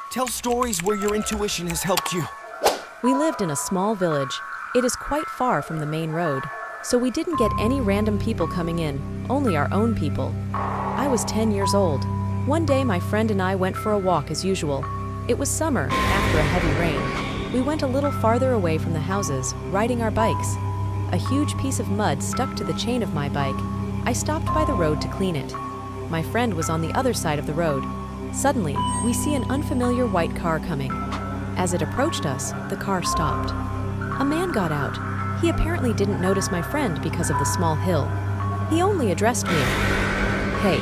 Tell stories where your intuition has helped you. We lived in a small village. It is quite far from the main road, so we didn't get any random people coming in, only our own people. I was 10 years old. One day my friend and I went for a walk as usual. It was summer, after a heavy rain. We went a little farther away from the houses, riding our bikes. A huge piece of mud stuck to the chain of my bike. I stopped by the road to clean it. My friend was on the other side of the road. Suddenly, we see an unfamiliar white car coming. As it approached us, the car stopped. A man got out. He apparently didn't notice my friend because of the small hill. He only addressed me. "Hey,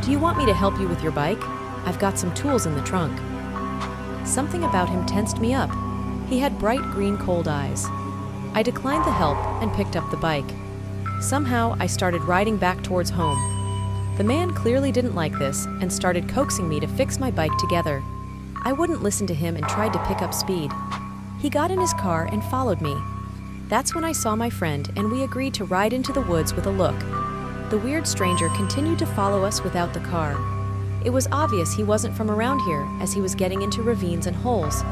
do you want me to help you with your bike? I've got some tools in the trunk." Something about him tensed me up. He had bright green cold eyes. I declined the help and picked up the bike. Somehow, I started riding back towards home. The man clearly didn't like this and started coaxing me to fix my bike together. I wouldn't listen to him and tried to pick up speed. He got in his car and followed me. That's when I saw my friend and we agreed to ride into the woods with a look. The weird stranger continued to follow us without the car. It was obvious he wasn't from around here as he was getting into ravines and holes.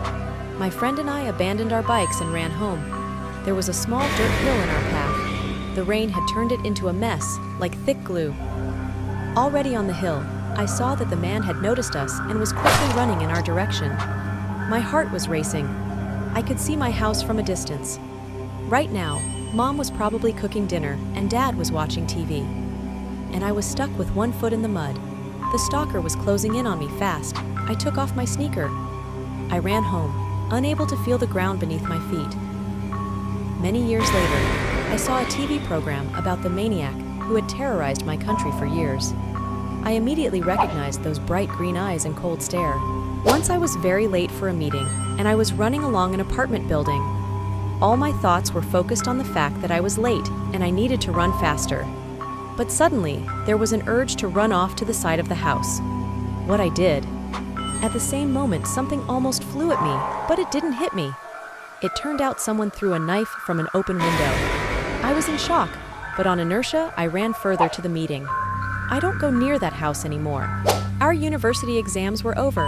My friend and I abandoned our bikes and ran home. There was a small dirt hill in our path. The rain had turned it into a mess, like thick glue. Already on the hill, I saw that the man had noticed us and was quickly running in our direction. My heart was racing. I could see my house from a distance. Right now, Mom was probably cooking dinner and Dad was watching TV. And I was stuck with one foot in the mud. The stalker was closing in on me fast. I took off my sneaker. I ran home, unable to feel the ground beneath my feet. Many years later, I saw a TV program about the maniac who had terrorized my country for years. I immediately recognized those bright green eyes and cold stare. Once I was very late for a meeting, and I was running along an apartment building. All my thoughts were focused on the fact that I was late and I needed to run faster. But suddenly, there was an urge to run off to the side of the house. What I did. At the same moment, something almost flew at me, but it didn't hit me. It turned out someone threw a knife from an open window. I was in shock, but on inertia, I ran further to the meeting. I don't go near that house anymore. Our university exams were over,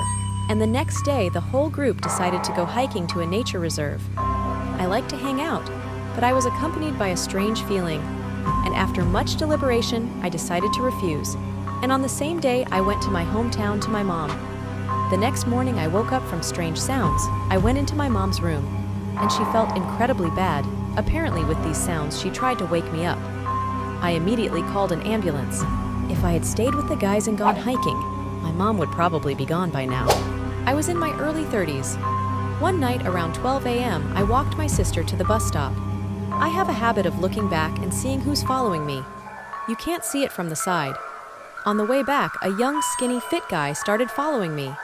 and the next day, the whole group decided to go hiking to a nature reserve. I like to hang out, but I was accompanied by a strange feeling, and after much deliberation, I decided to refuse. And on the same day, I went to my hometown to my mom. The next morning, I woke up from strange sounds. I went into my mom's room, and she felt incredibly bad. Apparently, with these sounds, she tried to wake me up. I immediately called an ambulance. If I had stayed with the guys and gone hiking, my mom would probably be gone by now. I was in my early 30s. One night around 12 a.m., I walked my sister to the bus stop. I have a habit of looking back and seeing who's following me. You can't see it from the side. On the way back, a young, skinny, fit guy started following me.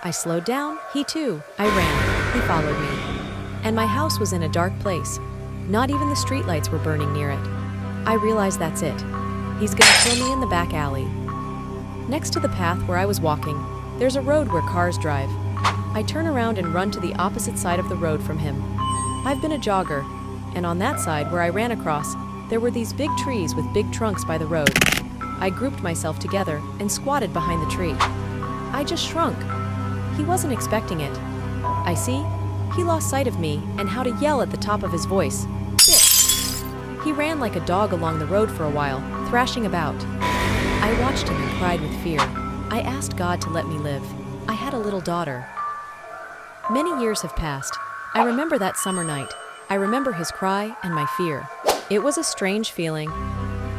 I slowed down, he too. I ran, he followed me. And my house was in a dark place. Not even the streetlights were burning near it. I realized that's it. He's gonna kill me in the back alley. Next to the path where I was walking, there's a road where cars drive. I turn around and run to the opposite side of the road from him. I've been a jogger, and on that side where I ran across, there were these big trees with big trunks by the road. I grouped myself together and squatted behind the tree. I just shrunk. He wasn't expecting it. I see, he lost sight of me and how to yell at the top of his voice. Shit. He ran like a dog along the road for a while, thrashing about. I watched him and cried with fear. I asked God to let me live. I had a little daughter. Many years have passed. I remember that summer night. I remember his cry and my fear. It was a strange feeling.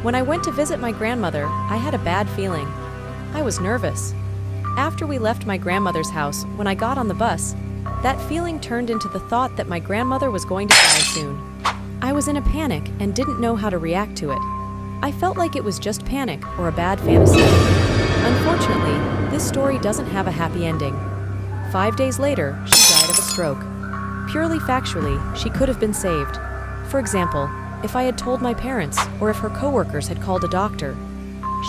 When I went to visit my grandmother, I had a bad feeling. I was nervous. After we left my grandmother's house, when I got on the bus, that feeling turned into the thought that my grandmother was going to die soon. I was in a panic and didn't know how to react to it. I felt like it was just panic or a bad fantasy. Unfortunately, this story doesn't have a happy ending. 5 days later, she died of a stroke. Purely factually, she could have been saved. For example, if I had told my parents or if her coworkers had called a doctor.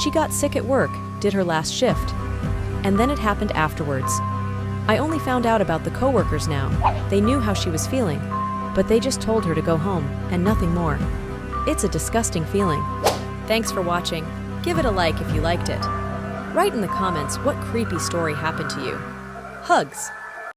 She got sick at work, did her last shift, and then it happened afterwards. I only found out about the coworkers now. They knew how she was feeling, but they just told her to go home and nothing more. It's a disgusting feeling. Thanks for watching. Give it a like if you liked it. Write in the comments what creepy story happened to you. Hugs.